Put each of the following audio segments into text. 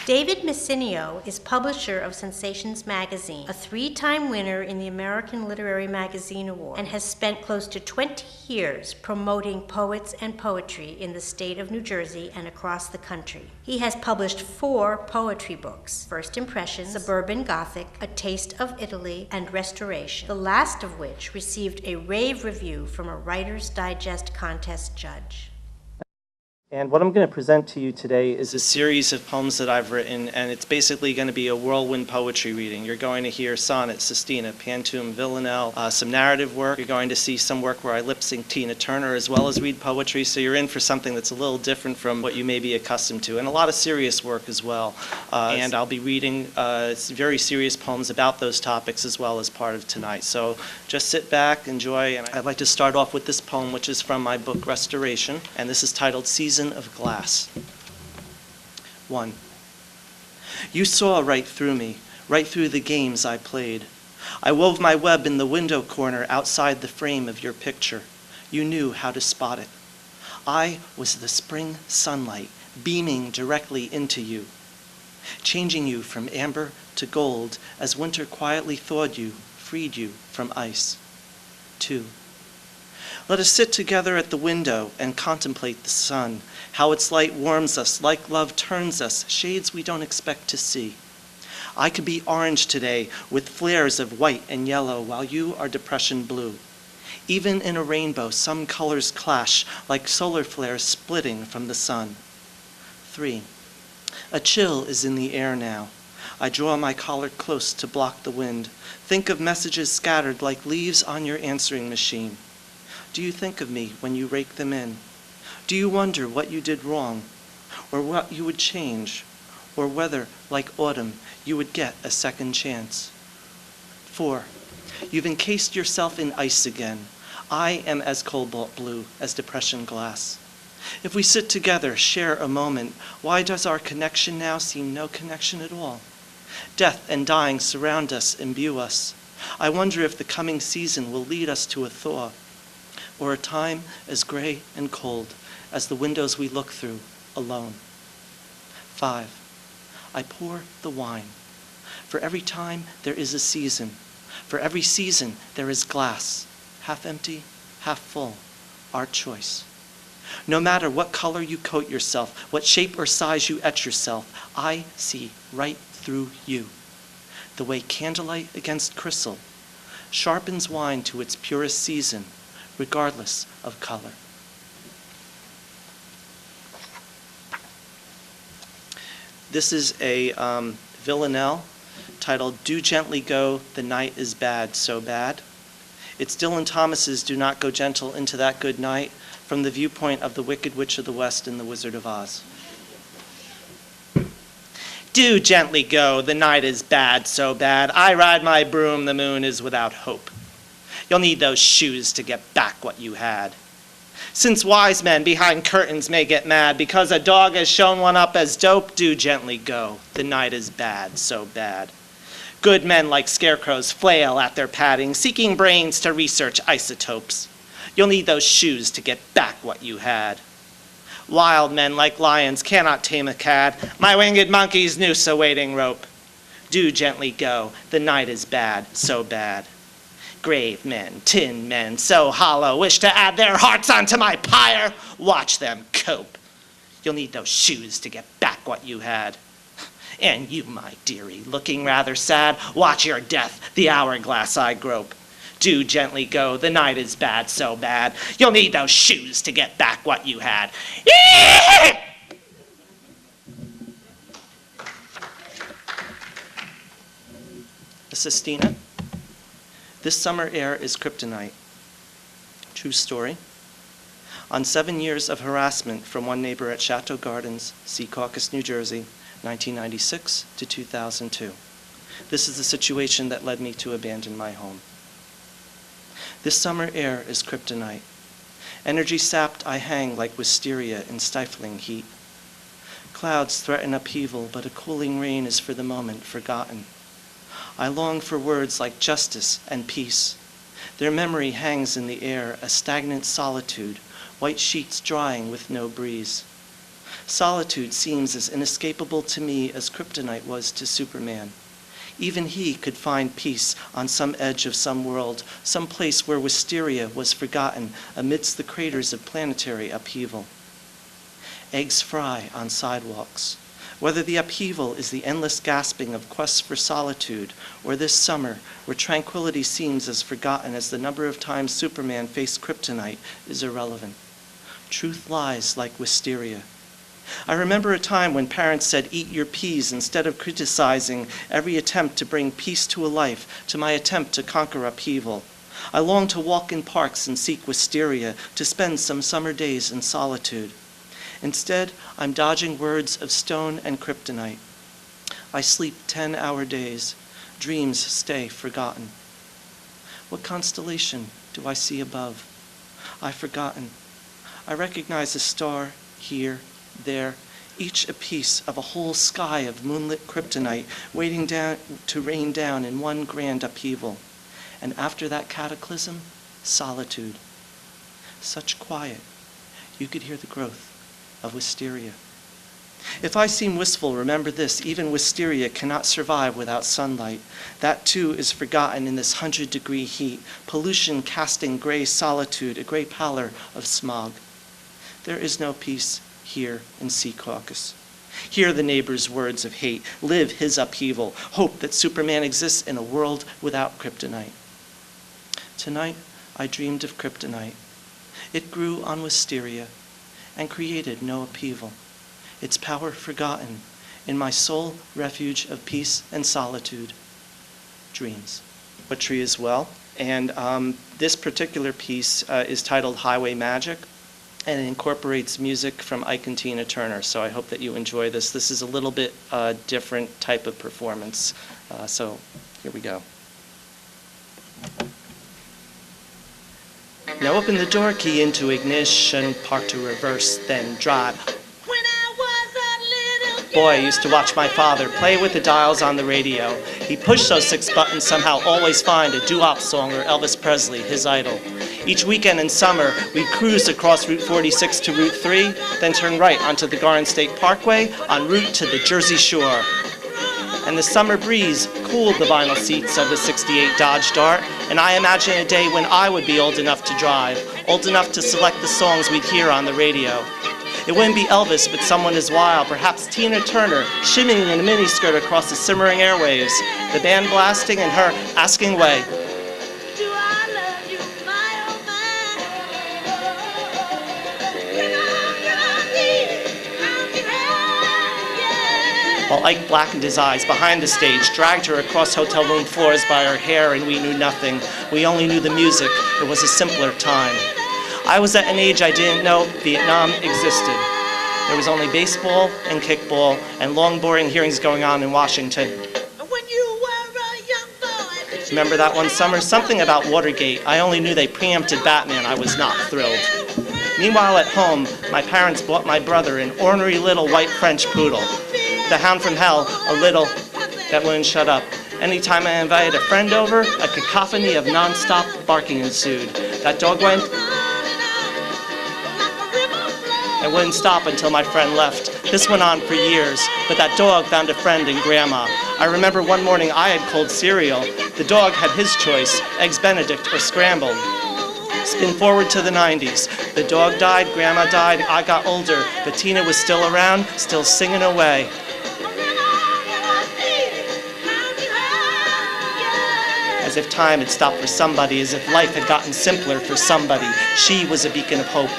David Messinio is publisher of Sensations magazine, a 3-time winner in the American Literary Magazine Award, and has spent close to 20 years promoting poets and poetry in the state of New Jersey and across the country. He has published 4 poetry books: First Impressions, Suburban Gothic, A Taste of Italy, and Restoration, the last of which received a rave review from a Writer's Digest contest judge. And what I'm going to present to you today is a series of poems that I've written, and it's basically going to be a whirlwind poetry reading. You're going to hear sonnet, sestina, pantoum, villanelle, some narrative work. You're going to see some work where I lip-sync Tina Turner as well as read poetry, so you're in for something that's a little different from what you may be accustomed to, and a lot of serious work as well. And I'll be reading very serious poems about those topics as well as part of tonight. So just sit back, enjoy, and I'd like to start off with this poem, which is from my book Restoration, and this is titled Season of Glass. 1. You saw right through me, right through the games I played. I wove my web in the window corner outside the frame of your picture. You knew how to spot it. I was the spring sunlight beaming directly into you, changing you from amber to gold as winter quietly thawed you, freed you from ice. 2. Let us sit together at the window and contemplate the sun, how its light warms us, like love turns us, shades we don't expect to see. I could be orange today with flares of white and yellow while you are depression blue. Even in a rainbow, some colors clash like solar flares splitting from the sun. 3. A chill is in the air now. I draw my collar close to block the wind. Think of messages scattered like leaves on your answering machine. Do you think of me when you rake them in? Do you wonder what you did wrong, or what you would change, or whether, like autumn, you would get a second chance? 4. You've encased yourself in ice again. I am as cobalt blue as depression glass. If we sit together, share a moment, why does our connection now seem no connection at all? Death and dying surround us, imbue us. I wonder if the coming season will lead us to a thaw, or a time as gray and cold as the windows we look through alone. 5. I pour the wine. For every time there is a season. For every season there is glass, half empty, half full, our choice. No matter what color you coat yourself, what shape or size you etch yourself, I see right through you. The way candlelight against crystal sharpens wine to its purest season, regardless of color. This is a villanelle titled Do Gently Go, The Night is Bad, So Bad. It's Dylan Thomas's Do Not Go Gentle Into That Good Night from the viewpoint of the Wicked Witch of the West in The Wizard of Oz. Do gently go, the night is bad, so bad. I ride my broom, the moon is without hope. You'll need those shoes to get back what you had. Since wise men behind curtains may get mad because a dog has shown one up as dope, do gently go. The night is bad, so bad. Good men like scarecrows flail at their padding, seeking brains to research isotopes. You'll need those shoes to get back what you had. Wild men like lions cannot tame a cad. My winged monkeys noose a waiting rope. Do gently go, the night is bad, so bad. Grave men, tin men, so hollow, wish to add their hearts onto my pyre. Watch them cope. You'll need those shoes to get back what you had. And you, my dearie, looking rather sad, watch your death, the hourglass I grope. Do gently go, the night is bad, so bad. You'll need those shoes to get back what you had. Sistina, this summer air is kryptonite. True story. On 7 years of harassment from one neighbor at Chateau Gardens, Secaucus, New Jersey, 1996 to 2002. This is the situation that led me to abandon my home. This summer air is kryptonite. Energy sapped, I hang like wisteria in stifling heat. Clouds threaten upheaval, but a cooling rain is for the moment forgotten. I long for words like justice and peace. Their memory hangs in the air, a stagnant solitude, white sheets drying with no breeze. Solitude seems as inescapable to me as kryptonite was to Superman. Even he could find peace on some edge of some world, some place where wisteria was forgotten amidst the craters of planetary upheaval. Eggs fry on sidewalks. Whether the upheaval is the endless gasping of quests for solitude, or this summer, where tranquility seems as forgotten as the number of times Superman faced kryptonite, is irrelevant. Truth lies like wisteria. I remember a time when parents said, "Eat your peas," instead of criticizing every attempt to bring peace to a life, to my attempt to conquer upheaval. I long to walk in parks and seek wisteria, to spend some summer days in solitude. Instead, I'm dodging words of stone and kryptonite. I sleep 10-hour days. Dreams stay forgotten. What constellation do I see above? I've forgotten. I recognize a star here, there, each a piece of a whole sky of moonlit kryptonite waiting down to rain down in one grand upheaval. And after that cataclysm, solitude. Such quiet, you could hear the growth of wisteria. If I seem wistful, remember this: even wisteria cannot survive without sunlight. That too is forgotten in this 100-degree heat, pollution casting gray solitude, a gray pallor of smog. There is no peace here in Secaucus. Hear the neighbor's words of hate, live his upheaval, hope that Superman exists in a world without kryptonite. Tonight, I dreamed of kryptonite. It grew on wisteria and created no upheaval, its power forgotten in my sole refuge of peace and solitude, dreams. Poetry as well, and this particular piece is titled Highway Magic, and it incorporates music from Ike and Tina Turner, so I hope that you enjoy this. This is a little bit different type of performance, so here we go. Now open the door key into ignition, park to reverse, then drive. When I was a little Boy, I used to watch my father play with the dials on the radio. He pushed those 6 buttons, somehow always find a doo-wop song or Elvis Presley, his idol. Each weekend in summer, we'd cruise across Route 46 to Route 3, then turn right onto the Garden State Parkway en route to the Jersey Shore. And the summer breeze cooled the vinyl seats of the '68 Dodge Dart, and I imagine a day when I would be old enough to drive, old enough to select the songs we'd hear on the radio. It wouldn't be Elvis, but someone as wild, perhaps Tina Turner, shimmying in a miniskirt across the simmering airwaves, the band blasting and her asking way. do I love you, my oh my. While Ike blackened his eyes behind the stage, dragged her across hotel room floors by her hair, and we knew nothing. We only knew the music. It was a simpler time. I was at an age I didn't know Vietnam existed. There was only baseball and kickball and long, boring hearings going on in Washington. When you were a young boy, Remember that one summer? Something about Watergate. I only knew they preempted Batman. I was not thrilled. Meanwhile, at home, my parents bought my brother an ornery little white French poodle. The hound from hell, a little that wouldn't shut up. Anytime I invited a friend over, a cacophony of non-stop barking ensued. That dog went, and wouldn't stop until my friend left. This went on for years, but that dog found a friend in Grandma. I remember one morning I had cold cereal. The dog had his choice, Eggs Benedict or scrambled. Spin forward to the 90s. The dog died, Grandma died, I got older, but Tina was still around, still singing away. As if time had stopped for somebody, as if life had gotten simpler for somebody. She was a beacon of hope.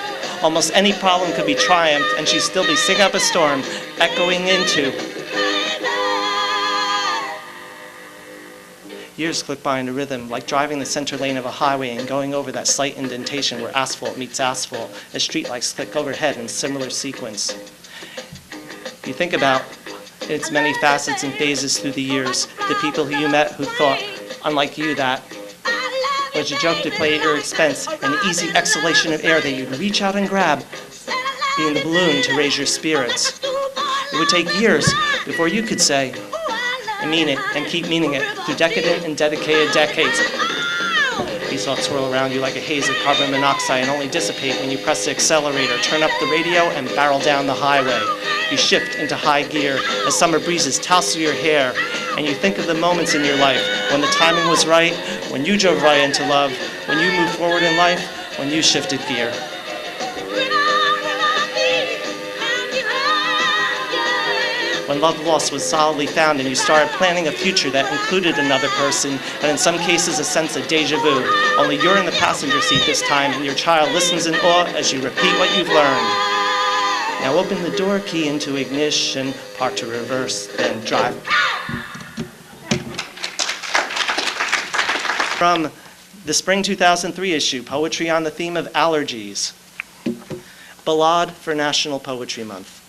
Almost any problem could be triumphed, and she'd still be singing up a storm, echoing into. Years click by in a rhythm, like driving the center lane of a highway and going over that slight indentation where asphalt meets asphalt, as streetlights click overhead in similar sequence. You think about its many facets and phases through the years, the people who you met who thought, unlike you, that was a joke to play at your expense, an easy exhalation of air that you'd reach out and grab, being the balloon to raise your spirits. It would take years before you could say, I mean it, and keep meaning it, through decadent and dedicated decades. These thoughts swirl around you like a haze of carbon monoxide and only dissipate when you press the accelerator, turn up the radio, and barrel down the highway. You shift into high gear as summer breezes tousle your hair, and you think of the moments in your life when the timing was right, when you drove right into love, when you moved forward in life, when you shifted gear. When love lost was solidly found and you started planning a future that included another person, and in some cases a sense of deja vu. Only you're in the passenger seat this time, and your child listens in awe as you repeat what you've learned. Now open the door key into ignition, park to reverse, then drive. From the spring 2003 issue, poetry on the theme of allergies. Ballade for National Poetry Month.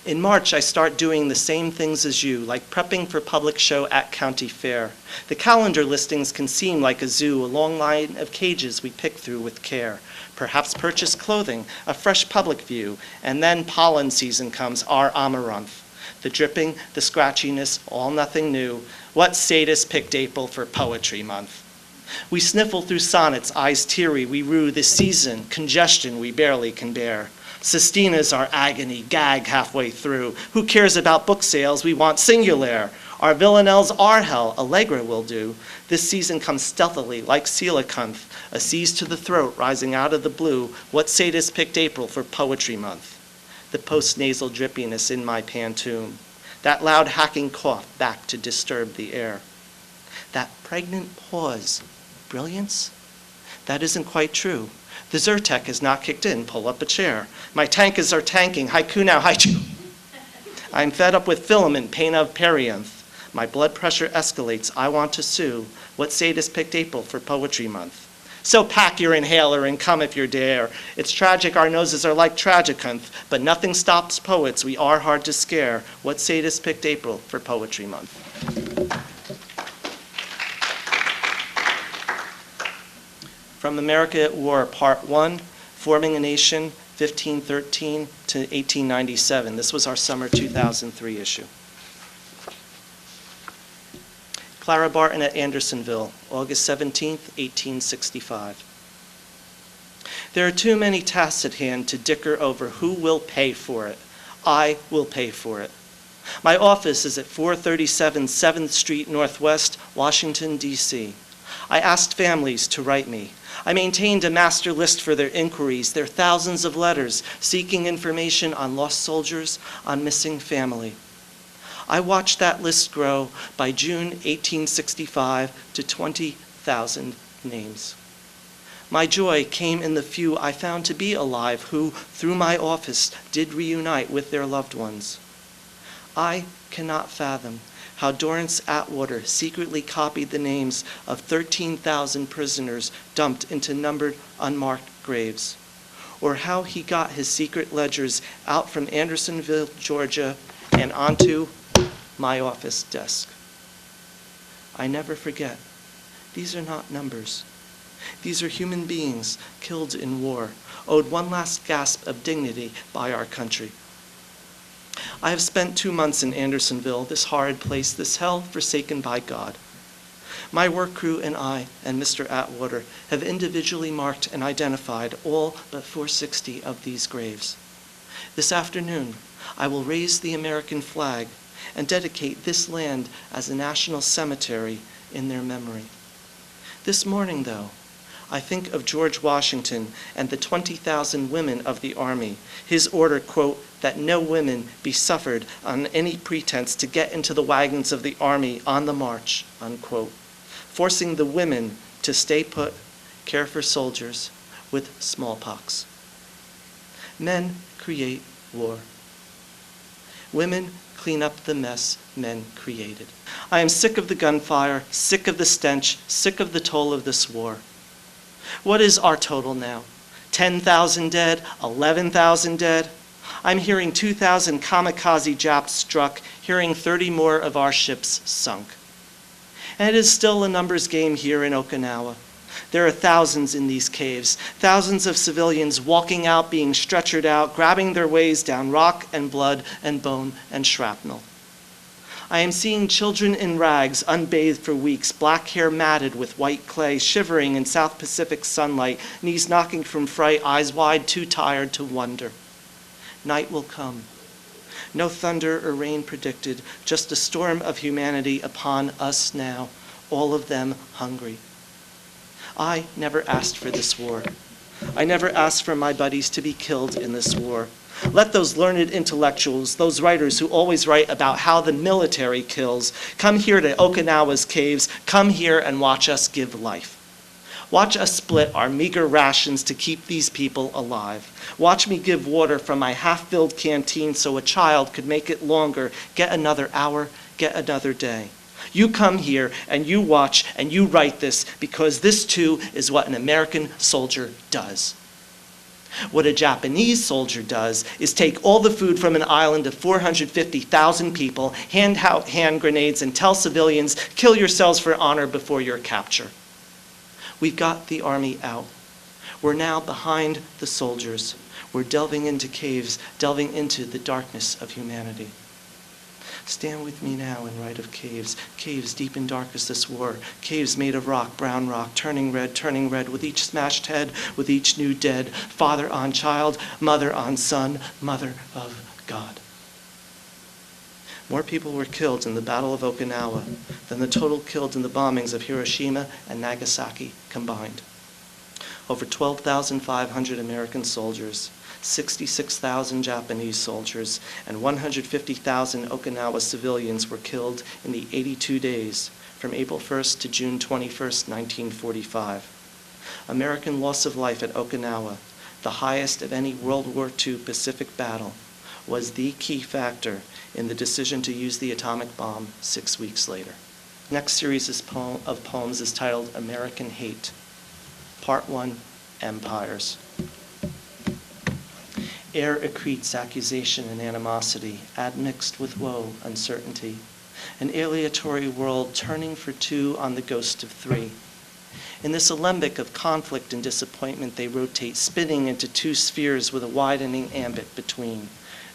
In March, I start doing the same things as you, like prepping for public show at County Fair. The calendar listings can seem like a zoo, a long line of cages we pick through with care. Perhaps purchase clothing, a fresh public view, and then pollen season comes, our amaranth. The dripping, the scratchiness, all nothing new. What sadist picked April for Poetry Month? We sniffle through sonnets, eyes teary, we rue this season, congestion we barely can bear. Sistina's our agony, gag halfway through. Who cares about book sales? We want singular. Our villanelles are hell, Allegra will do. This season comes stealthily, like coelacanth, a seize to the throat rising out of the blue. What sadist picked April for Poetry Month? The post-nasal drippiness in my pantoum. That loud hacking cough back to disturb the air. That pregnant pause. Brilliance? That isn't quite true. The Zyrtec has not kicked in. Pull up a chair. My tankers are tanking. Haiku now, haiku. I'm fed up with filament, pain of perianth. My blood pressure escalates. I want to sue. What sadist picked April for Poetry Month? So pack your inhaler and come if you dare. It's tragic our noses are like tragicanth, but nothing stops poets. We are hard to scare. What sadist picked April for Poetry Month? From America at War, Part 1, Forming a Nation, 1513 to 1897. This was our summer 2003 issue. Clara Barton at Andersonville, August 17th, 1865. There are too many tasks at hand to dicker over who will pay for it. I will pay for it. My office is at 437 7th Street Northwest, Washington, D.C. I asked families to write me. I maintained a master list for their inquiries, their thousands of letters seeking information on lost soldiers, on missing family. I watched that list grow by June 1865 to 20,000 names. My joy came in the few I found to be alive who, through my office, did reunite with their loved ones. I cannot fathom how Dorrance Atwater secretly copied the names of 13,000 prisoners dumped into numbered, unmarked graves, or how he got his secret ledgers out from Andersonville, Georgia, and onto my office desk. I never forget. These are not numbers. These are human beings killed in war, owed one last gasp of dignity by our country. I have spent 2 months in Andersonville, this horrid place, this hell forsaken by God. My work crew and I and Mr. Atwater have individually marked and identified all but 460 of these graves. This afternoon, I will raise the American flag and dedicate this land as a national cemetery in their memory. This morning, though, I think of George Washington and the 20,000 women of the Army, his order, quote, that no women be suffered on any pretense to get into the wagons of the Army on the march, unquote, forcing the women to stay put, care for soldiers with smallpox. Men create war. Women clean up the mess men created. I am sick of the gunfire, sick of the stench, sick of the toll of this war. What is our total now? 10,000 dead, 11,000 dead? I'm hearing 2,000 kamikaze Japs struck, hearing 30 more of our ships sunk. And it is still a numbers game here in Okinawa. There are thousands in these caves, thousands of civilians walking out, being stretchered out, grabbing their ways down rock and blood and bone and shrapnel. I am seeing children in rags, unbathed for weeks, black hair matted with white clay, shivering in South Pacific sunlight, knees knocking from fright, eyes wide, too tired to wonder. Night will come. No thunder or rain predicted, just a storm of humanity upon us now, all of them hungry. I never asked for this war. I never asked for my buddies to be killed in this war. Let those learned intellectuals, those writers who always write about how the military kills, come here to Okinawa's caves, come here and watch us give life. Watch us split our meager rations to keep these people alive. Watch me give water from my half-filled canteen so a child could make it longer, get another hour, get another day. You come here and you watch and you write this because this too is what an American soldier does. What a Japanese soldier does is take all the food from an island of 450,000 people, hand out hand grenades, and tell civilians, kill yourselves for honor before your capture. We've got the army out. We're now behind the soldiers. We're delving into caves, delving into the darkness of humanity. Stand with me now and write of caves, caves deep and dark as this war, caves made of rock, brown rock, turning red, with each smashed head, with each new dead, father on child, mother on son, mother of God. More people were killed in the Battle of Okinawa than the total killed in the bombings of Hiroshima and Nagasaki combined. Over 12,500 American soldiers, 66,000 Japanese soldiers, and 150,000 Okinawa civilians were killed in the 82 days from April 1st to June 21st, 1945. American loss of life at Okinawa, the highest of any World War II Pacific battle, was the key factor in the decision to use the atomic bomb 6 weeks later. Next series of poems is titled American Hate. Part 1, Empires. Air accretes accusation and animosity, admixed with woe, uncertainty. An aleatory world turning for two on the ghost of three. In this alembic of conflict and disappointment, they rotate, spinning into two spheres with a widening ambit between.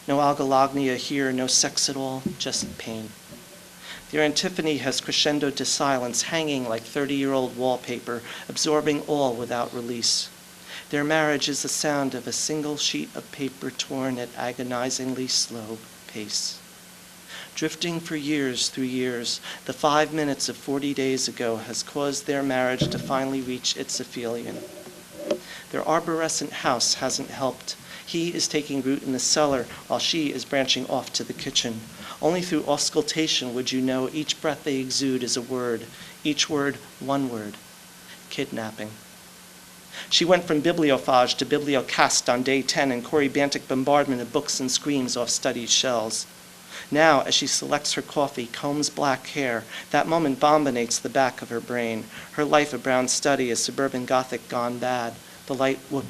No algalagnia here, no sex at all, just pain. Their antiphony has crescendoed to silence, hanging like 30-year-old wallpaper, absorbing all without release. Their marriage is the sound of a single sheet of paper torn at agonizingly slow pace. Drifting for years through years, the 5 minutes of 40 days ago has caused their marriage to finally reach its aphelion. Their arborescent house hasn't helped. He is taking root in the cellar while she is branching off to the kitchen. Only through auscultation would you know each breath they exude is a word, each word one word, kidnapping. She went from bibliophage to bibliocast on day 10 in corybantic bombardment of books and screams off studied shells. Now, as she selects her coffee, combs black hair, that moment bombinates the back of her brain. Her life a brown study, a suburban Gothic gone bad. The light whoop,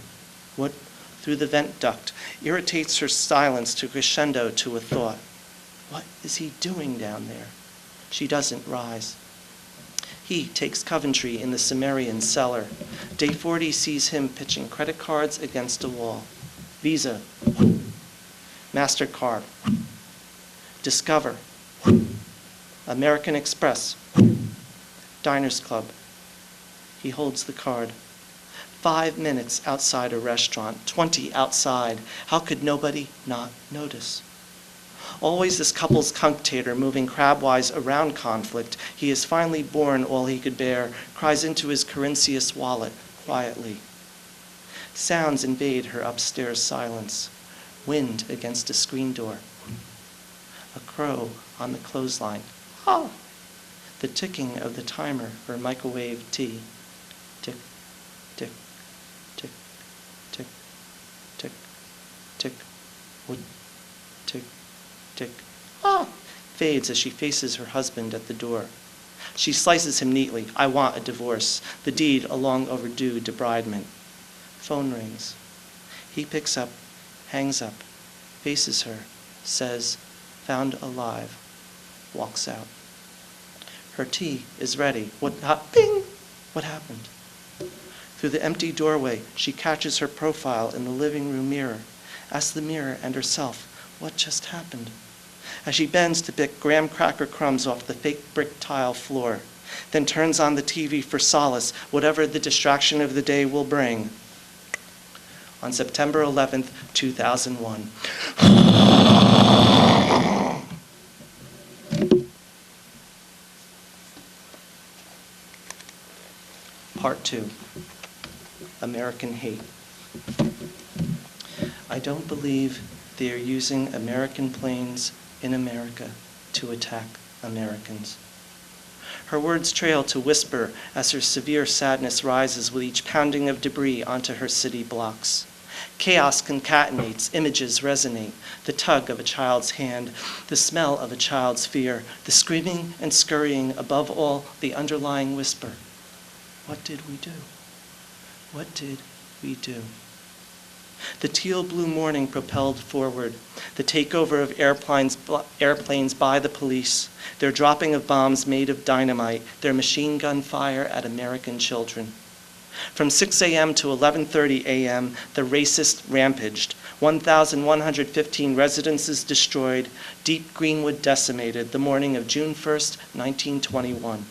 through the vent duct, irritates her silence to crescendo to a thought. What is he doing down there? She doesn't rise. He takes Coventry in the Sumerian cellar. Day 40 sees him pitching credit cards against a wall. Visa, MasterCard, Discover, American Express, Diners Club. He holds the card. 5 minutes outside a restaurant, 20 outside. How could nobody not notice? Always this couple's cunctator moving crabwise around conflict, he is finally born all he could bear, cries into his Corinthius wallet quietly. Sounds invade her upstairs silence. Wind against a screen door. A crow on the clothesline. Ah! The ticking of the timer for microwave tea. Tick, tick, tick, tick, tick, tick, wood, tick, tick. Ah! Fades as she faces her husband at the door. She slices him neatly. I want a divorce. The deed a long overdue debridement. Phone rings. He picks up, hangs up, faces her, says, found alive, walks out. Her tea is ready. Bing! What happened? Through the empty doorway, she catches her profile in the living room mirror, asks the mirror and herself, what just happened? As she bends to pick graham cracker crumbs off the fake brick tile floor, then turns on the TV for solace, whatever the distraction of the day will bring. On September 11th, 2001. Part 2, American Hate. I don't believe they are using American planes in America to attack Americans. Her words trail to whisper as her severe sadness rises with each pounding of debris onto her city blocks. Chaos concatenates, images resonate, the tug of a child's hand, the smell of a child's fear, the screaming and scurrying, above all, the underlying whisper. What did we do? What did we do? The teal-blue morning propelled forward, the takeover of airplanes by the police, their dropping of bombs made of dynamite, their machine gun fire at American children. From 6 a.m. to 11:30 a.m., the racist rampaged. 1,115 residences destroyed, deep Greenwood decimated, the morning of June 1st, 1921.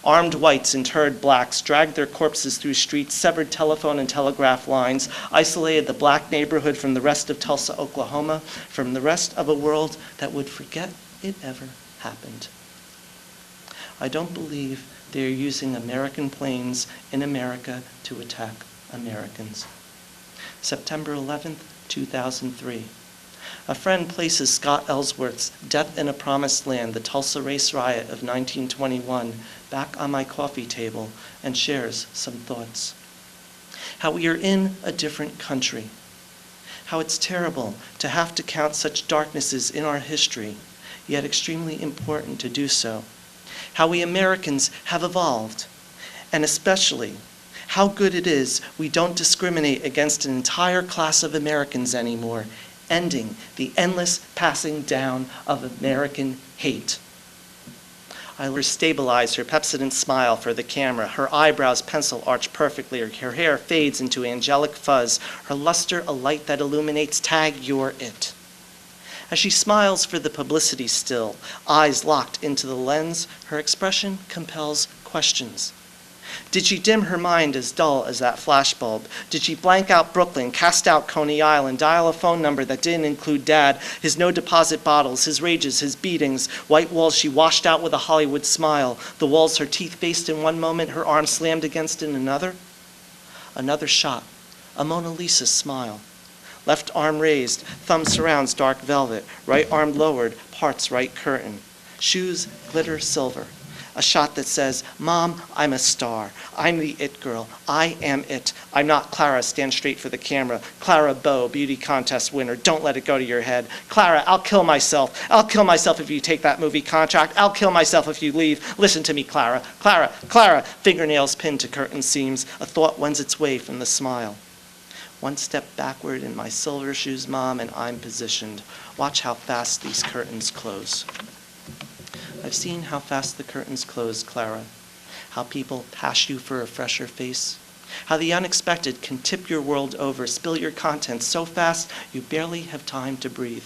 Armed whites interred blacks, dragged their corpses through streets, severed telephone and telegraph lines, isolated the black neighborhood from the rest of Tulsa, Oklahoma, from the rest of a world that would forget it ever happened. I don't believe they are using American planes in America to attack Americans. September 11th, 2003. A friend places Scott Ellsworth's Death in a Promised Land, the Tulsa race riot of 1921, back on my coffee table and shares some thoughts. How we are in a different country. How it's terrible to have to count such darknesses in our history, yet extremely important to do so. How we Americans have evolved, and especially how good it is we don't discriminate against an entire class of Americans anymore, ending the endless passing down of American hate. I stabilize her Pepsodent smile for the camera. Her eyebrows pencil arch perfectly. Her hair fades into angelic fuzz. Her luster a light that illuminates, tag, you're it. As she smiles for the publicity still, eyes locked into the lens, her expression compels questions. Did she dim her mind as dull as that flashbulb? Did she blank out Brooklyn, cast out Coney Island, dial a phone number that didn't include Dad, his no-deposit bottles, his rages, his beatings, white walls she washed out with a Hollywood smile, the walls her teeth faced in one moment, her arm slammed against in another? Another shot, a Mona Lisa smile. Left arm raised, thumb surrounds dark velvet, right arm lowered, parts right curtain. Shoes glitter silver. A shot that says, Mom, I'm a star. I'm the it girl. I am it. I'm not Clara, stand straight for the camera. Clara Bow, beauty contest winner. Don't let it go to your head. Clara, I'll kill myself. I'll kill myself if you take that movie contract. I'll kill myself if you leave. Listen to me, Clara. Clara, Clara. Fingernails pinned to curtain seams. A thought wends its way from the smile. One step backward in my silver shoes, Mom, and I'm positioned. Watch how fast these curtains close. I've seen how fast the curtains close, Clara. How people pass you for a fresher face. How the unexpected can tip your world over, spill your contents so fast you barely have time to breathe.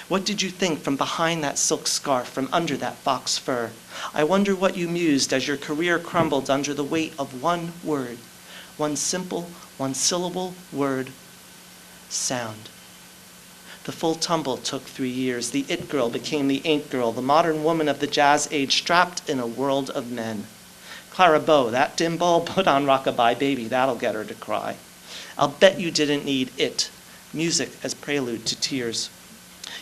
What did you think from behind that silk scarf, from under that fox fur? I wonder what you mused as your career crumbled under the weight of one word, one simple, one-syllable word, sound. The full tumble took 3 years. The it girl became the ain't girl, the modern woman of the jazz age trapped in a world of men. Clara Bow, that dim bulb, put on Rockabye Baby, that'll get her to cry. I'll bet you didn't need it, music as prelude to tears.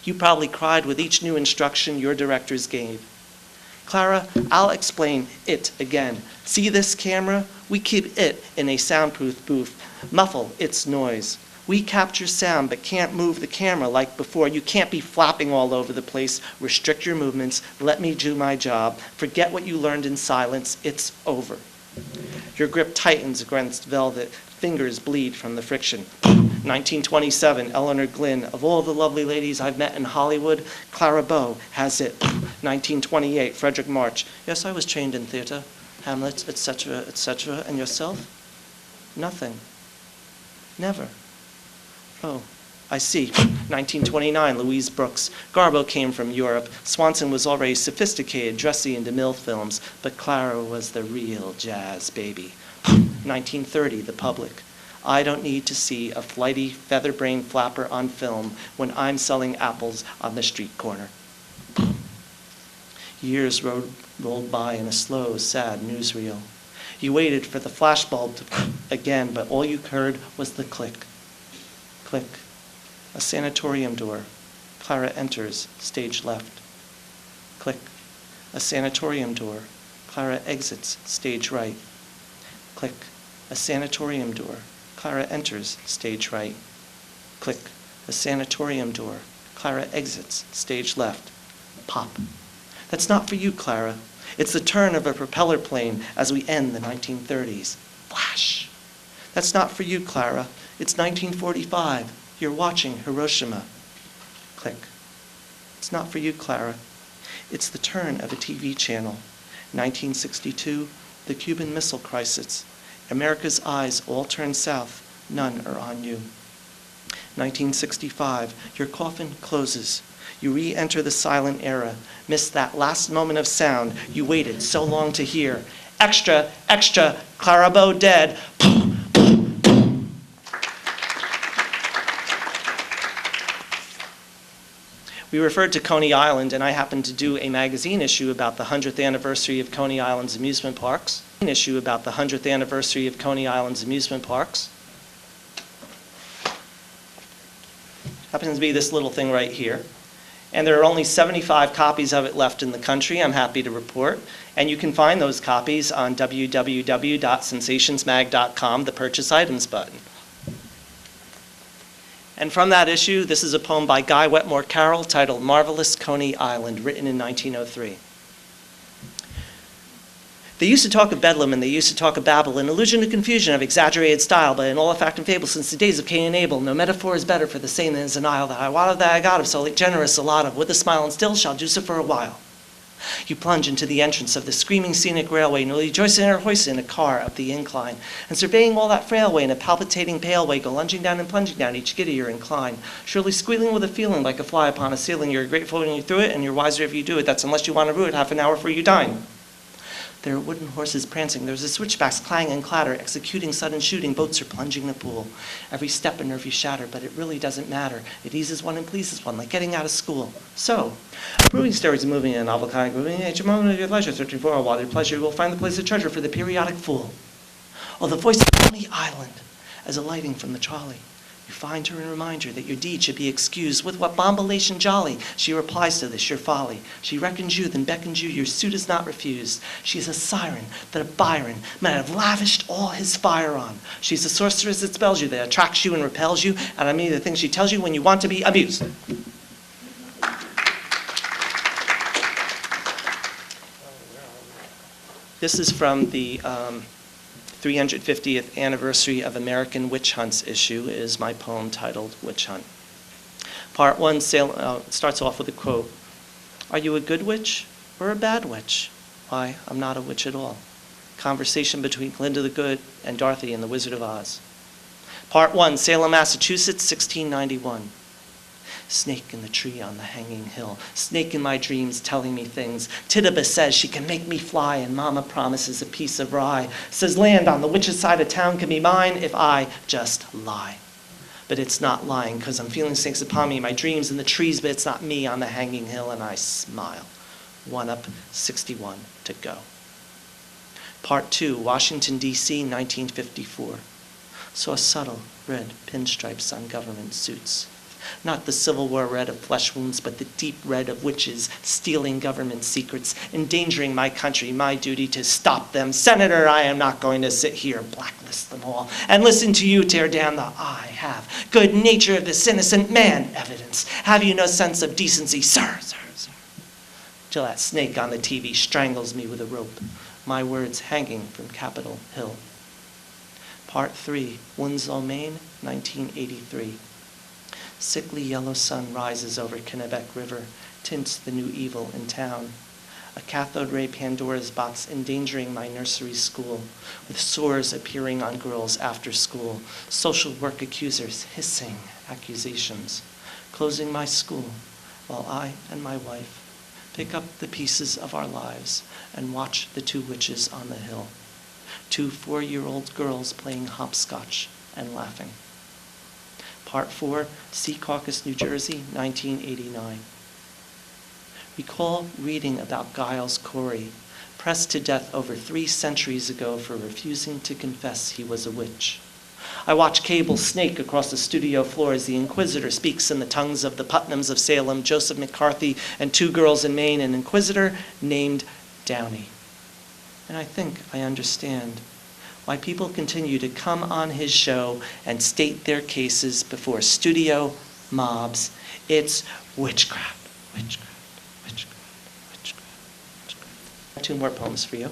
You probably cried with each new instruction your directors gave. Clara, I'll explain it again. See this camera? We keep it in a soundproof booth. Muffle its noise. We capture sound but can't move the camera like before. You can't be flapping all over the place. Restrict your movements. Let me do my job. Forget what you learned in silence. It's over. Your grip tightens against velvet. Fingers bleed from the friction. 1927, Eleanor Glynn. Of all the lovely ladies I've met in Hollywood, Clara Bow has it. 1928, Frederick March. Yes, I was trained in theater. Hamlet, etc., etc. And yourself? Nothing. Never. Oh, I see. 1929, Louise Brooks. Garbo came from Europe. Swanson was already sophisticated, dressy in DeMille films, but Clara was the real jazz baby. 1930, The Public. I don't need to see a flighty, feather-brained flapper on film when I'm selling apples on the street corner. Years rolled by in a slow, sad newsreel. You waited for the flashbulb to again, but all you heard was the click. Click. A sanatorium door. Clara enters, stage left. Click. A sanatorium door. Clara exits, stage right. Click. A sanatorium door. Clara enters, stage right. Click. A sanatorium door. Clara exits, stage left. Pop. That's not for you, Clara. It's the turn of a propeller plane as we end the 1930s. Flash. That's not for you, Clara. It's 1945. You're watching Hiroshima. Click. It's not for you, Clara. It's the turn of a TV channel. 1962, the Cuban Missile Crisis. America's eyes all turn south. None are on you. 1965, your coffin closes. You re-enter the silent era. Miss that last moment of sound you waited so long to hear. Extra, extra, Clara Bow dead. We referred to Coney Island, and I happened to do a magazine issue about the 100th anniversary of Coney Island's amusement parks. An issue about the 100th anniversary of Coney Island's amusement parks. Happens to be this little thing right here. And there are only 75 copies of it left in the country, I'm happy to report. And you can find those copies on www.sensationsmag.com, the Purchase Items button. And from that issue, this is a poem by Guy Wetmore Carroll titled Marvelous Coney Island, written in 1903. They used to talk of Bedlam, and they used to talk of Babel, an illusion of confusion, of exaggerated style, but in all of fact and fable, since the days of Cain and Abel, no metaphor is better for the same than is an isle that I wot of, that I got of, so generous a lot of, with a smile and still shall do so for a while. You plunge into the entrance of the screaming scenic railway, nor rejoicing or hoisting in a car up the incline, and surveying all that frail way in a palpitating pale way, go lunging down and plunging down each giddier incline, surely squealing with a feeling like a fly upon a ceiling. You're grateful when you through it, and you're wiser if you do it. That's unless you want to rue it half an hour before you dine. There are wooden horses prancing. There's a switchback's clang and clatter, executing sudden shooting. Boats are plunging the pool. Every step a nervy shatter, but it really doesn't matter. It eases one and pleases one, like getting out of school. So, brewing stories moving in a novel kind, moving in each moment of your leisure, searching for a while your pleasure, you will find the place of treasure for the periodic fool. Oh, the voice of Coney Island, as alighting from the trolley. You find her and remind her that your deed should be excused. With what bombilation jolly she replies to this, your folly. She reckons you, then beckons you, your suit is not refused. She's a siren that a Byron might have lavished all his fire on. She's a sorceress that spells you, that attracts you and repels you, and I mean the things she tells you when you want to be amused. This is from the 350th anniversary of American Witch Hunts issue. Is my poem titled Witch Hunt. Part 1 starts off with a quote. Are you a good witch or a bad witch? Why, I'm not a witch at all. Conversation between Glinda the Good and Dorothy in The Wizard of Oz. Part 1, Salem, Massachusetts, 1691. Snake in the tree on the hanging hill. Snake in my dreams telling me things. Tituba says she can make me fly, and Mama promises a piece of rye. Says land on the witch's side of town can be mine if I just lie. But it's not lying, because I'm feeling snakes upon me, my dreams in the trees, but it's not me on the hanging hill, and I smile. 1 up, 61 to go. Part 2, Washington, D.C., 1954. Saw subtle red pinstripes on government suits. Not the Civil War red of flesh wounds, but the deep red of witches, stealing government secrets, endangering my country, my duty to stop them. Senator, I am not going to sit here, blacklist them all, and listen to you tear down the I have good nature of this innocent man evidence. Have you no sense of decency, sir, sir, sir? Till that snake on the TV strangles me with a rope, my words hanging from Capitol Hill. Part 3, Winslow, Maine, 1983. Sickly yellow sun rises over Kennebec River, tints the new evil in town. A cathode ray Pandora's box endangering my nursery school, with sores appearing on girls after school, social work accusers hissing accusations, closing my school while I and my wife pick up the pieces of our lives and watch the 2 witches on the hill. 2 4-year-old girls playing hopscotch and laughing. Part 4, Secaucus, New Jersey, 1989. Recall reading about Giles Corey, pressed to death over 3 centuries ago for refusing to confess he was a witch. I watch cable snake across the studio floor as the Inquisitor speaks in the tongues of the Putnams of Salem, Joseph McCarthy, and 2 girls in Maine, an Inquisitor named Downey. And I think I understand why people continue to come on his show and state their cases before studio mobs. It's witchcraft, witchcraft, witchcraft, witchcraft, witchcraft. 2 more poems for you.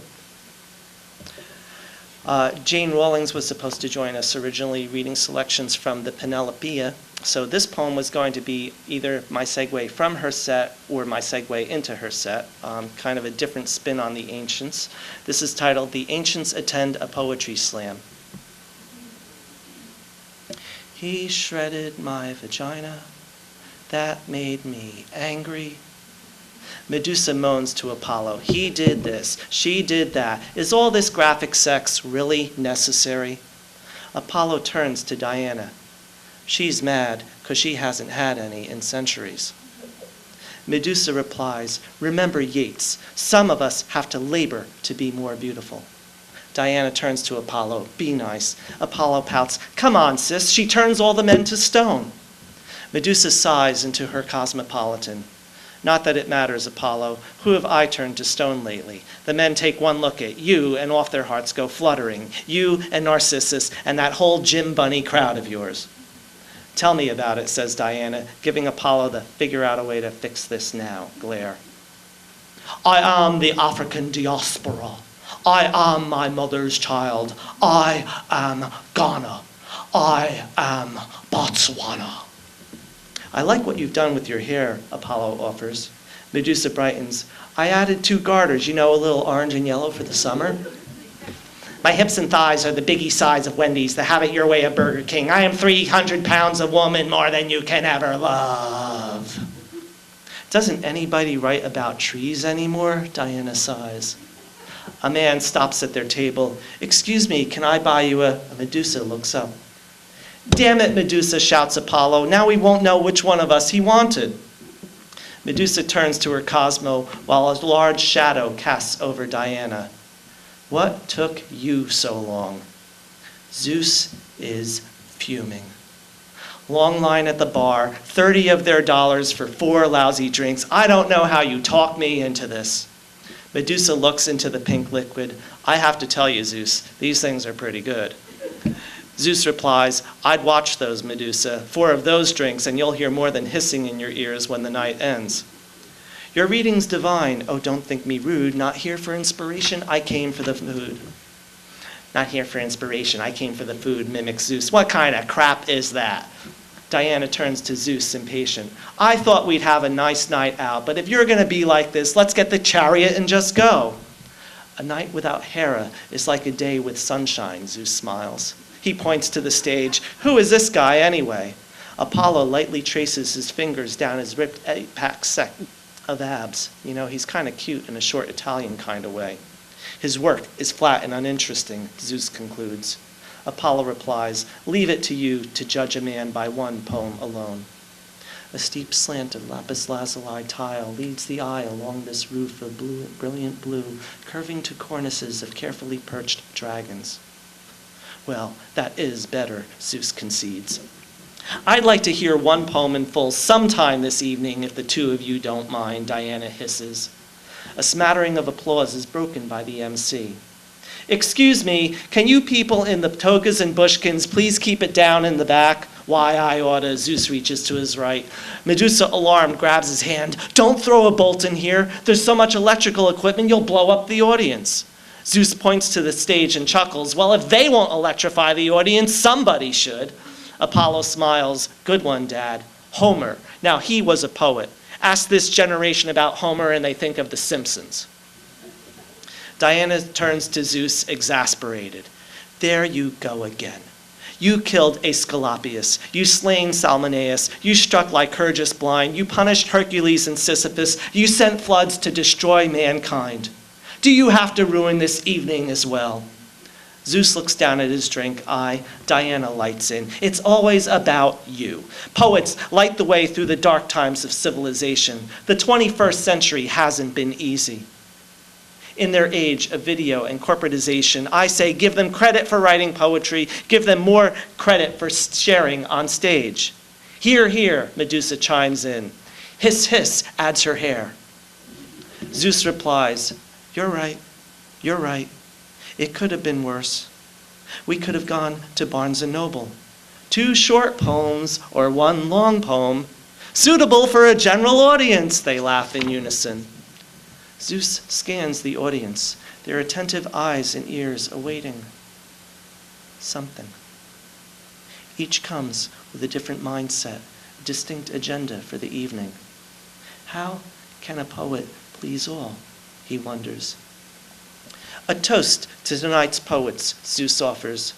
Jane Rawlings was supposed to join us originally reading selections from the Penelopeia. So this poem was going to be either my segue from her set or my segue into her set, kind of a different spin on the ancients. This is titled, The Ancients Attend a Poetry Slam. He shredded my vagina. That made me angry. Medusa moans to Apollo. He did this. She did that. Is all this graphic sex really necessary? Apollo turns to Diana. She's mad because she hasn't had any in centuries. Medusa replies, remember Yeats. Some of us have to labor to be more beautiful. Diana turns to Apollo. Be nice. Apollo pouts. Come on, sis. She turns all the men to stone. Medusa sighs into her cosmopolitan. Not that it matters, Apollo. Who have I turned to stone lately? The men take one look at you, and off their hearts go fluttering. You and Narcissus and that whole Jim Bunny crowd of yours. Tell me about it, says Diana, giving Apollo the figure out a way to fix this now glare. I am the African diaspora. I am my mother's child. I am Ghana. I am Botswana. I like what you've done with your hair, Apollo offers. Medusa brightens. I added 2 garters, a little orange and yellow for the summer. My hips and thighs are the biggie size of Wendy's, the have it your way of Burger King. I am 300 pounds of woman, more than you can ever love. Doesn't anybody write about trees anymore? Diana sighs. A man stops at their table. Excuse me, can I buy you a Medusa looks up. Damn it, Medusa, shouts Apollo. Now we won't know which one of us he wanted. Medusa turns to her Cosmo while a large shadow casts over Diana. What took you so long? Zeus is fuming. Long line at the bar, 30 of their dollars for 4 lousy drinks. I don't know how you talked me into this. Medusa looks into the pink liquid. I have to tell you, Zeus, these things are pretty good. Zeus replies, I'd watch those, Medusa. 4 of those drinks, and you'll hear more than hissing in your ears when the night ends. Your reading's divine. Oh, don't think me rude. Not here for inspiration. I came for the food. Not here for inspiration. I came for the food, mimics Zeus. What kind of crap is that? Diana turns to Zeus, impatient. I thought we'd have a nice night out, but if you're going to be like this, let's get the chariot and just go. A night without Hera is like a day with sunshine, Zeus smiles. He points to the stage. Who is this guy anyway? Apollo lightly traces his fingers down his ripped eight-pack set of abs. You know, he's kind of cute in a short Italian kind of way. His work is flat and uninteresting, Zeus concludes. Apollo replies, leave it to you to judge a man by one poem alone. A steep slant of lapis lazuli tile leads the eye along this roof of brilliant blue, curving to cornices of carefully perched dragons. Well, that is better, Zeus concedes. I'd like to hear one poem in full sometime this evening, if the two of you don't mind, Diana hisses. A smattering of applause is broken by the MC. Excuse me, can you people in the togas and bushkins please keep it down in the back? Why, I oughta. Zeus reaches to his right. Medusa, alarmed, grabs his hand. Don't throw a bolt in here. There's so much electrical equipment, you'll blow up the audience. Zeus points to the stage and chuckles. Well, if they won't electrify the audience, somebody should. Apollo smiles. Good one, Dad. Homer. Now, he was a poet. Ask this generation about Homer and they think of The Simpsons. Diana turns to Zeus, exasperated. There you go again. You killed Aesculapius. You slain Salmoneus. You struck Lycurgus blind. You punished Hercules and Sisyphus. You sent floods to destroy mankind. Do you have to ruin this evening as well? Zeus looks down at his drink. Diana lights in. It's always about you. Poets light the way through the dark times of civilization. The 21st century hasn't been easy. In their age of video and corporatization, I say give them credit for writing poetry, give them more credit for sharing on stage. Hear, hear, Medusa chimes in. Hiss, hiss, adds her hair. Zeus replies, you're right, you're right. It could have been worse. We could have gone to Barnes & Noble. 2 short poems or 1 long poem, suitable for a general audience, they laugh in unison. Zeus scans the audience, their attentive eyes and ears awaiting something. Each comes with a different mindset, a distinct agenda for the evening. How can a poet please all, he wonders. A toast to tonight's poets, Zeus offers.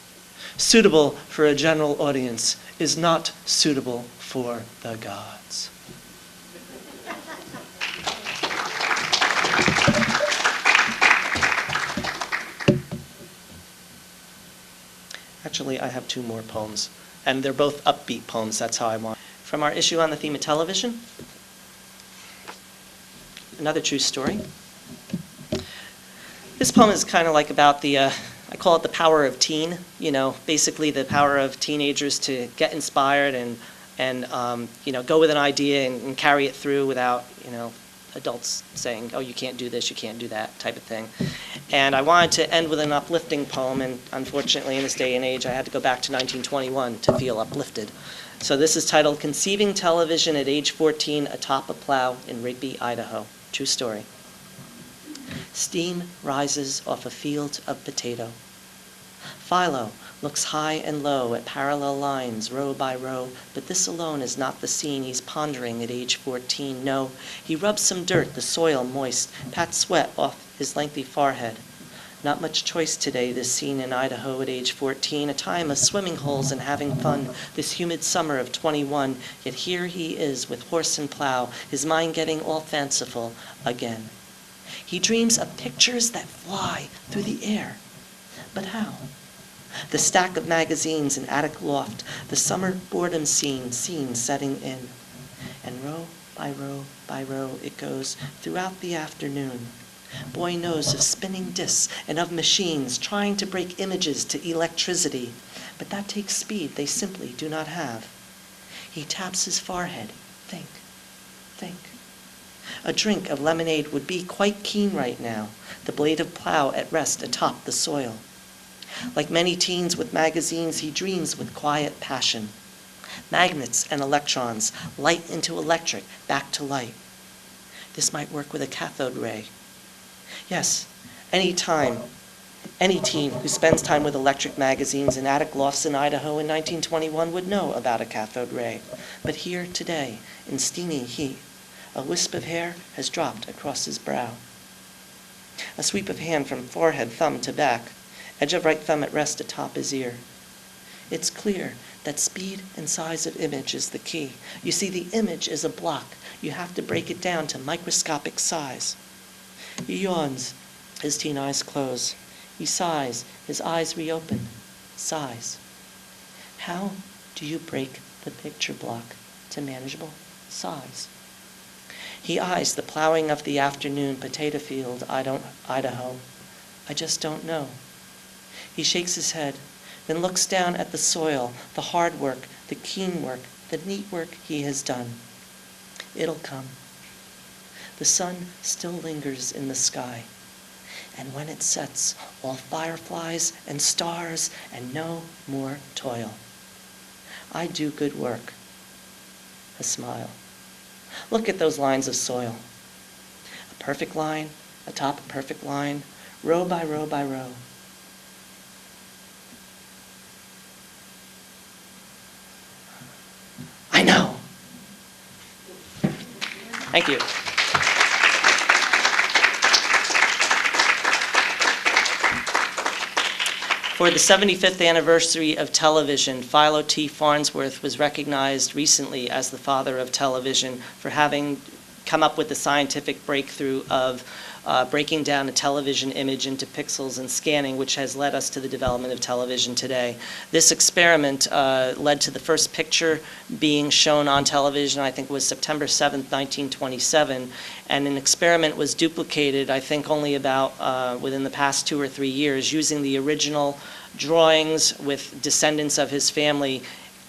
Suitable for a general audience is not suitable for the gods. Actually, I have 2 more poems, and they're both upbeat poems. That's how I want. From our issue on the theme of television, another true story. This poem is kind of like about the, I call it the power of teen. You know, basically the power of teenagers to get inspired and you know, go with an idea and carry it through without, you know, adults saying, oh, you can't do this, you can't do that, type of thing. And I wanted to end with an uplifting poem, and unfortunately in this day and age I had to go back to 1921 to feel uplifted. So this is titled Conceiving Television at Age 14 Atop a Plow in Rigby, Idaho. True story. Steam rises off a field of potato. Philo looks high and low at parallel lines, row by row, but this alone is not the scene he's pondering at age 14. No, he rubs some dirt, the soil moist, pats sweat off his lengthy forehead. Not much choice today, this scene in Idaho at age 14, a time of swimming holes and having fun, this humid summer of 21, yet here he is with horse and plow, his mind getting all fanciful again. He dreams of pictures that fly through the air. But how? The stack of magazines in attic loft, the summer boredom scene setting in. And row by row by row it goes throughout the afternoon. Boy knows of spinning discs and of machines trying to break images to electricity, but that takes speed they simply do not have. He taps his forehead. Think, think. A drink of lemonade would be quite keen right now, the blade of plow at rest atop the soil. Like many teens with magazines, he dreams with quiet passion. Magnets and electrons, light into electric, back to light. This might work with a cathode ray. Yes, any teen who spends time with electric magazines in attic lofts in Idaho in 1921 would know about a cathode ray. But here today, in steamy heat, a wisp of hair has dropped across his brow. A sweep of hand from forehead, thumb to back, edge of right thumb at rest atop his ear. It's clear that speed and size of image is the key. You see, the image is a block. You have to break it down to microscopic size. He yawns, his teen eyes close. He sighs, his eyes reopen. Sighs. How do you break the picture block to manageable size? He eyes the plowing of the afternoon potato field, Idaho. I just don't know. He shakes his head, then looks down at the soil, the hard work, the keen work, the neat work he has done. It'll come. The sun still lingers in the sky. And when it sets, all fireflies and stars and no more toil. I do good work. A smile. Look at those lines of soil. A perfect line, atop a perfect line, row by row by row. I know. Thank you. For the 75th anniversary of television, Philo T. Farnsworth was recognized recently as the father of television for having come up with the scientific breakthrough of breaking down a television image into pixels and scanning, which has led us to the development of television today. This experiment led to the first picture being shown on television, I think it was September 7th, 1927, and an experiment was duplicated, I think only about within the past 2 or 3 years, using the original drawings with descendants of his family,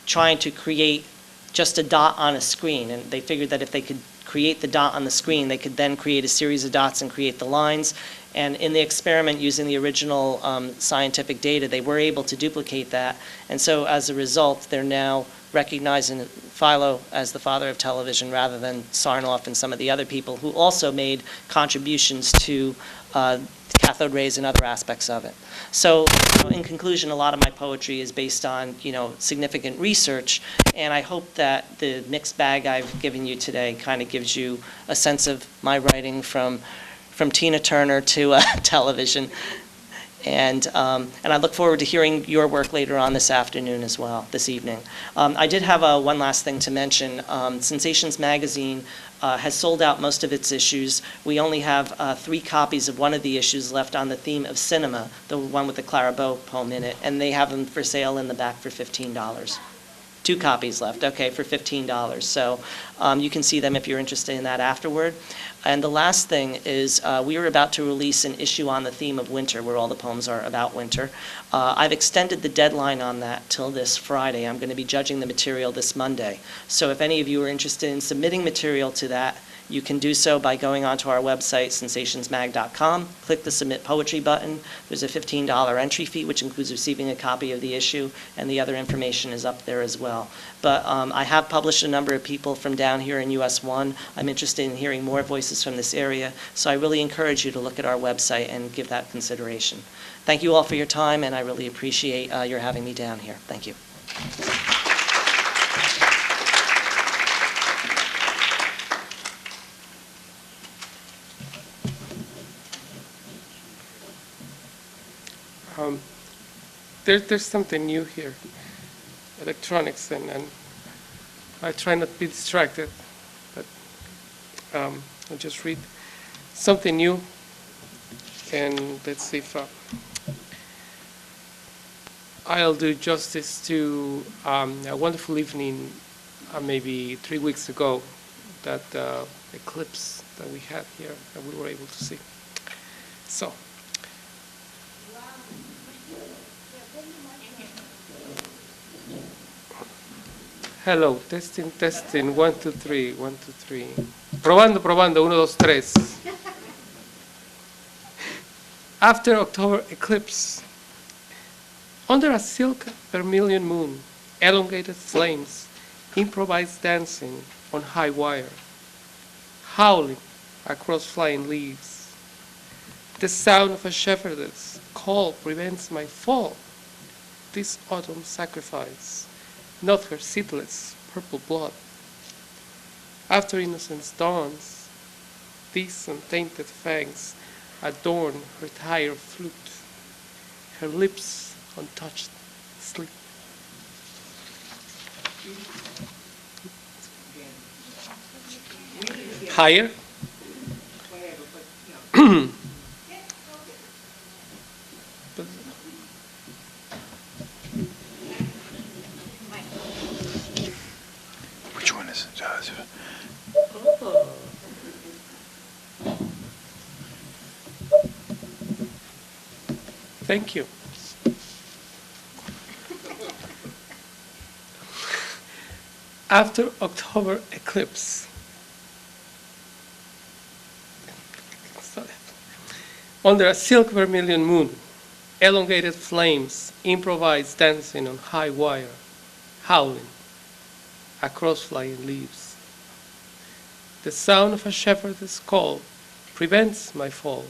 trying to create just a dot on a screen. And they figured that if they could create the dot on the screen, they could then create a series of dots and create the lines. And in the experiment, using the original scientific data, they were able to duplicate that. And so as a result, they're now recognizing Philo as the father of television rather than Sarnoff and some of the other people who also made contributions to cathode rays and other aspects of it. So, in conclusion, a lot of my poetry is based on, significant research, and I hope that the mixed bag I've given you today kind of gives you a sense of my writing from Tina Turner to television. And I look forward to hearing your work later on this afternoon as well, this evening. I did have one last thing to mention. Sensations Magazine has sold out most of its issues. We only have 3 copies of one of the issues left on the theme of cinema, the one with the Clara Bow poem in it, and they have them for sale in the back for $15. 2 copies left, okay, for $15. So you can see them if you're interested in that afterward. And the last thing is we are about to release an issue on the theme of winter, where all the poems are about winter. I've extended the deadline on that till this Friday. I'm going to be judging the material this Monday. So if any of you are interested in submitting material to that, you can do so by going onto our website, sensationsmag.com, click the Submit Poetry button. There's a $15 entry fee, which includes receiving a copy of the issue, and the other information is up there as well. But I have published a number of people from down here in US 1. I'm interested in hearing more voices from this area, so I really encourage you to look at our website and give that consideration. Thank you all for your time, and I really appreciate your having me down here. Thank you. There's something new here, electronics, and I try not to be distracted, but I'll just read something new, and let's see if I'll do justice to a wonderful evening maybe 3 weeks ago, that eclipse that we had here that we were able to see. So. Hello, testing, testing, 1, 2, 3, 1, 2, 3. Probando, probando, 1, 2, 3. After October eclipse, under a silk vermilion moon, elongated flames, improvised dancing on high wire, howling across flying leaves. The sound of a shepherdess call prevents my fall. This autumn sacrifice, not her seedless purple blood. After innocence dawns, these untainted fangs adorn her tired flute, her lips untouched sleep. Higher? But- Which one is it? Thank you. After October eclipse, under a silk vermilion moon, elongated flames improvise dancing on high wire, howling across flying leaves. The sound of a shepherd's call prevents my fall.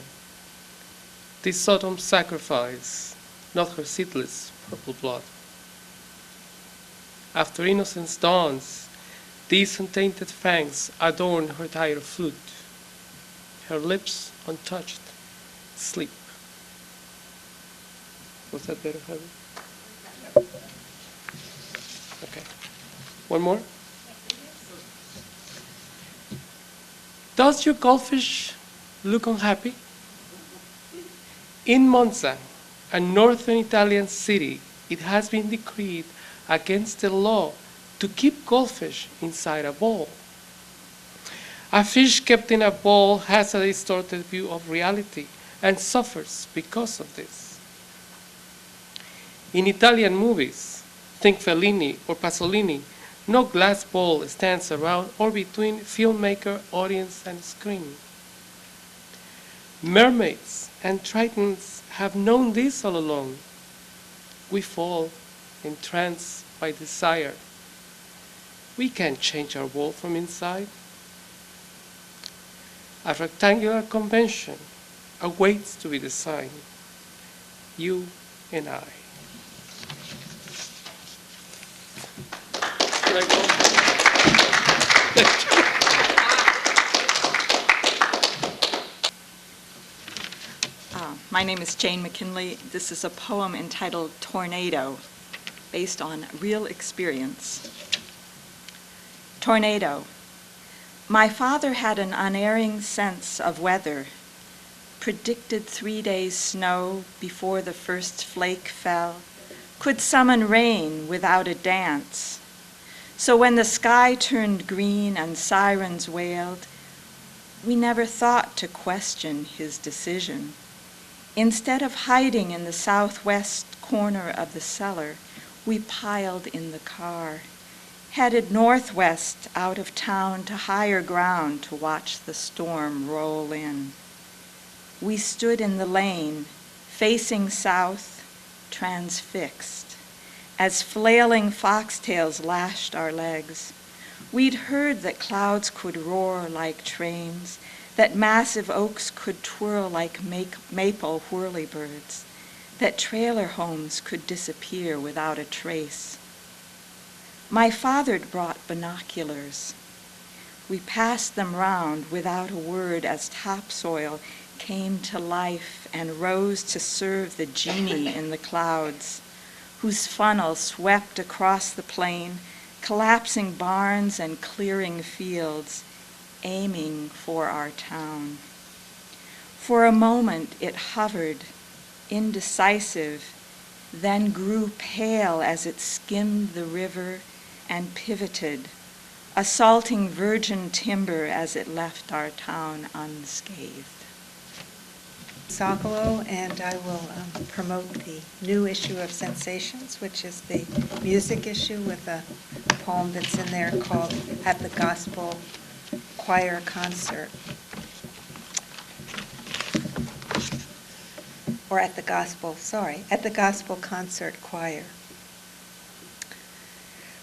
This Sodom sacrifice, not her seedless purple blood. After innocence dawns, these untainted fangs adorn her tired foot. Her lips untouched sleep. Was that better, Heather? Okay. One more? Does your goldfish look unhappy? In Monza, a northern Italian city, it has been decreed against the law to keep goldfish inside a bowl. A fish kept in a bowl has a distorted view of reality and suffers because of this. In Italian movies, think Fellini or Pasolini, no glass bowl stands around or between filmmaker, audience, and screen. Mermaids and tritons have known this all along. We fall entranced by desire. We can't change our world from inside. A rectangular convention awaits to be designed. You and I. Can I go? My name is Jane McKinley. This is a poem entitled Tornado, based on real experience. Tornado. My father had an unerring sense of weather, predicted 3 days' snow before the first flake fell, could summon rain without a dance. So when the sky turned green and sirens wailed, we never thought to question his decision. Instead of hiding in the southwest corner of the cellar, we piled in the car, headed northwest out of town to higher ground to watch the storm roll in. We stood in the lane, facing south, transfixed, as flailing foxtails lashed our legs. We'd heard that clouds could roar like trains, that massive oaks could twirl like maple whirlybirds, that trailer homes could disappear without a trace. My father'd brought binoculars. We passed them round without a word as topsoil came to life and rose to serve the genie in the clouds, whose funnel swept across the plain, collapsing barns and clearing fields, aiming for our town. For a moment it hovered, indecisive, then grew pale as it skimmed the river and pivoted, assaulting virgin timber as it left our town unscathed. Sokolow, and I will promote the new issue of Sensations, which is the music issue with a poem that's in there called At the Gospel Choir Concert. Or at the Gospel Concert Choir.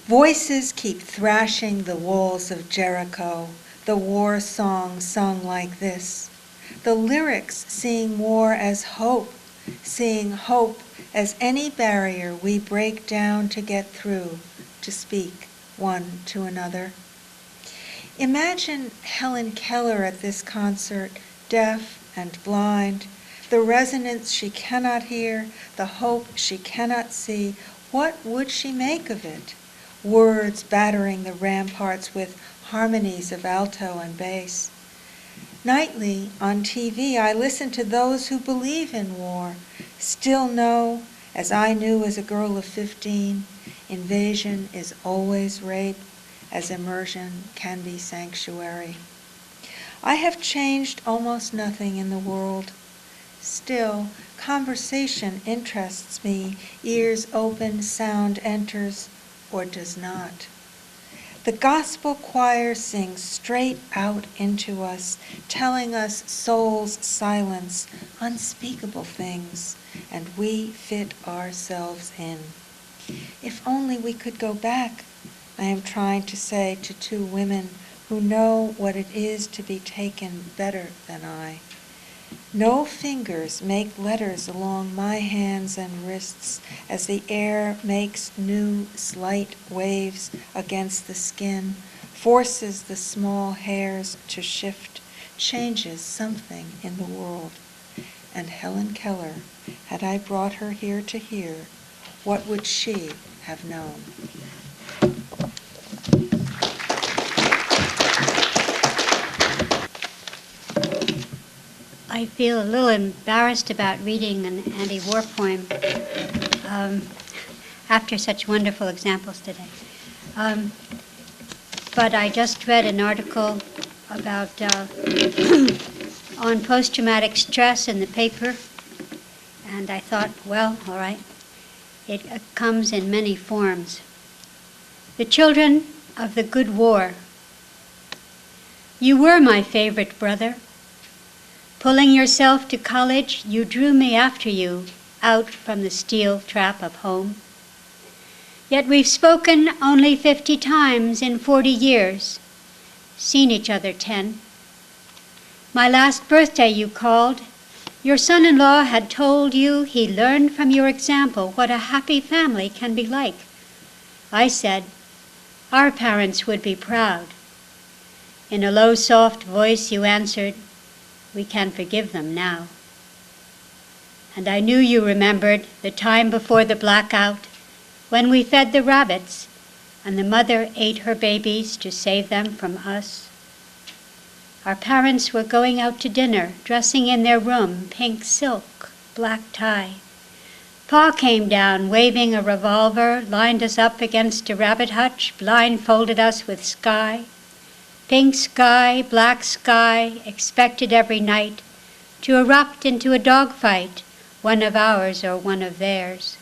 Voices keep thrashing the walls of Jericho, the war song sung like this. The lyrics seeing war as hope, seeing hope as any barrier we break down to get through, to speak one to another. Imagine Helen Keller at this concert, deaf and blind, the resonance she cannot hear, the hope she cannot see. What would she make of it? words battering the ramparts with harmonies of alto and bass. Nightly, on TV, I listen to those who believe in war, still know, as I knew as a girl of 15, invasion is always rape, as immersion can be sanctuary. I have changed almost nothing in the world. Still, conversation interests me, ears open, sound enters, or does not. The gospel choir sings straight out into us, telling us souls silence unspeakable things, and we fit ourselves in. If only we could go back, I am trying to say to two women who know what it is to be taken better than I. No fingers make letters along my hands and wrists as the air makes new slight waves against the skin, forces the small hairs to shift, changes something in the world. And Helen Keller, had I brought her here to hear, what would she have known? I feel a little embarrassed about reading an anti-war poem after such wonderful examples today. But I just read an article about on post-traumatic stress in the paper, and I thought, well, all right, it comes in many forms. The children of the good war. You were my favorite brother. Pulling yourself to college, you drew me after you, out from the steel trap of home. Yet we've spoken only 50 times in 40 years, seen each other 10. My last birthday you called. Your son-in-law had told you he learned from your example what a happy family can be like. I said, our parents would be proud. In a low, soft voice you answered, we can forgive them now. And I knew you remembered the time before the blackout when we fed the rabbits and the mother ate her babies to save them from us. Our parents were going out to dinner, dressing in their room, pink silk, black tie. Pa came down, waving a revolver, lined us up against a rabbit hutch, blindfolded us with sky. Pink sky, black sky, expected every night to erupt into a dogfight, one of ours or one of theirs.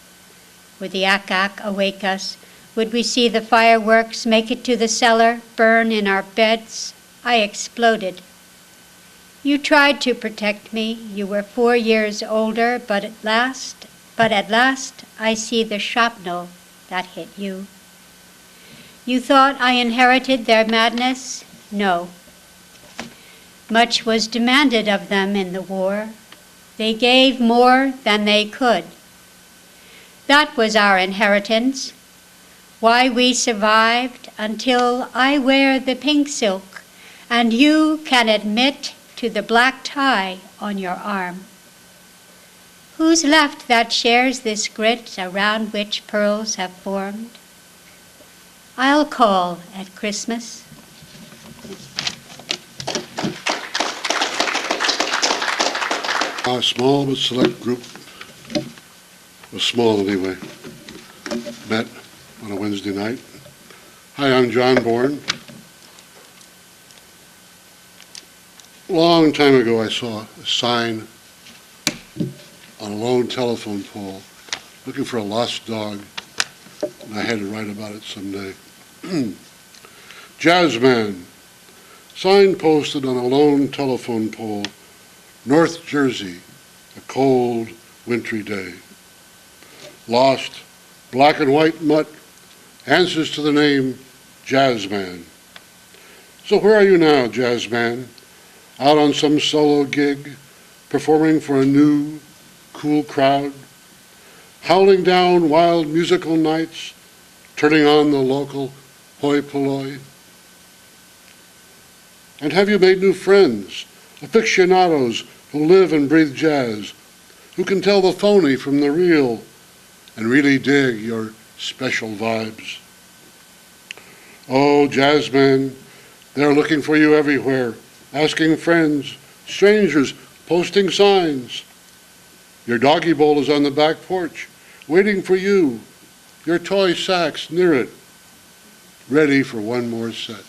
Would the ack-ack awake us? Would we see the fireworks make it to the cellar, burn in our beds? I exploded. You tried to protect me. You were 4 years older, but at last I see the shrapnel that hit you. You thought I inherited their madness? No. Much was demanded of them in the war. They gave more than they could. That was our inheritance, why we survived until I wear the pink silk and you can admit to the black tie on your arm. Who's left that shares this grit around which pearls have formed? I'll call at Christmas. A small but select group, was small anyway, met on a Wednesday night. Hi, I'm John Bourne. A long time ago I saw a sign on a lone telephone pole looking for a lost dog, and I had to write about it someday. Jazzman, sign posted on a lone telephone pole, North Jersey, a cold, wintry day. Lost, black and white mutt, answers to the name Jazzman. So where are you now, Jazzman? Out on some solo gig, performing for a new, cool crowd? Howling down wild musical nights, turning on the local hoi polloi? And have you made new friends, aficionados who live and breathe jazz, who can tell the phony from the real and really dig your special vibes? Oh, jazzmen, they're looking for you everywhere, asking friends, strangers, posting signs. Your doggy bowl is on the back porch, waiting for you, your toy sack's near it, ready for one more set.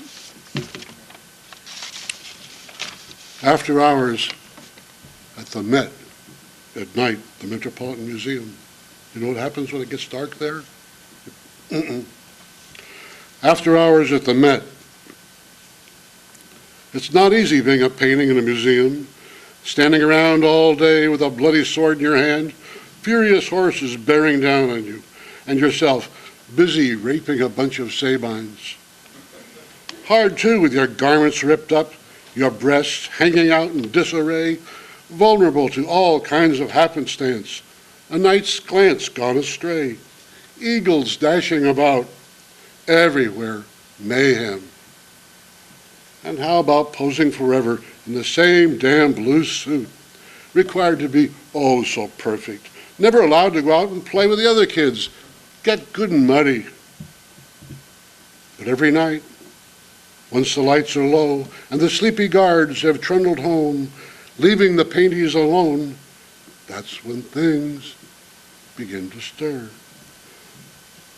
After hours at the Met, at night, the Metropolitan Museum. You know what happens when it gets dark there? After hours at the Met, it's not easy being a painting in a museum, standing around all day with a bloody sword in your hand, furious horses bearing down on you, and yourself busy raping a bunch of sabines. Hard, too, with your garments ripped up, your breasts hanging out in disarray, vulnerable to all kinds of happenstance, a night's glance gone astray, eagles dashing about, everywhere mayhem. And how about posing forever in the same damn blue suit, required to be oh so perfect, never allowed to go out and play with the other kids, get good and muddy. But every night, once the lights are low and the sleepy guards have trundled home, leaving the painties alone, that's when things begin to stir.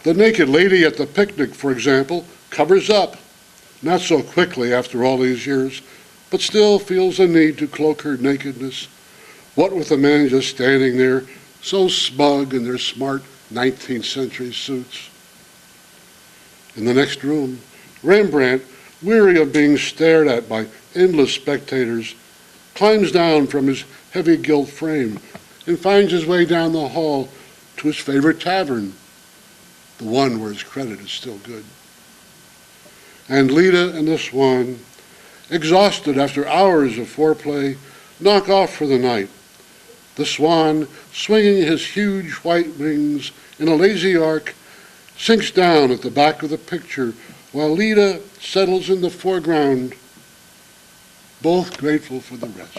The naked lady at the picnic, for example, covers up, not so quickly after all these years, but still feels a need to cloak her nakedness. What with the men just standing there, so smug in their smart 19th century suits. In the next room, Rembrandt, weary of being stared at by endless spectators, climbs down from his heavy gilt frame and finds his way down the hall to his favorite tavern, the one where his credit is still good. And Leda and the Swan, exhausted after hours of foreplay, knock off for the night. The Swan, swinging his huge white wings in a lazy arc, sinks down at the back of the picture while Leda settles in the foreground, both grateful for the rest.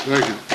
Thank you.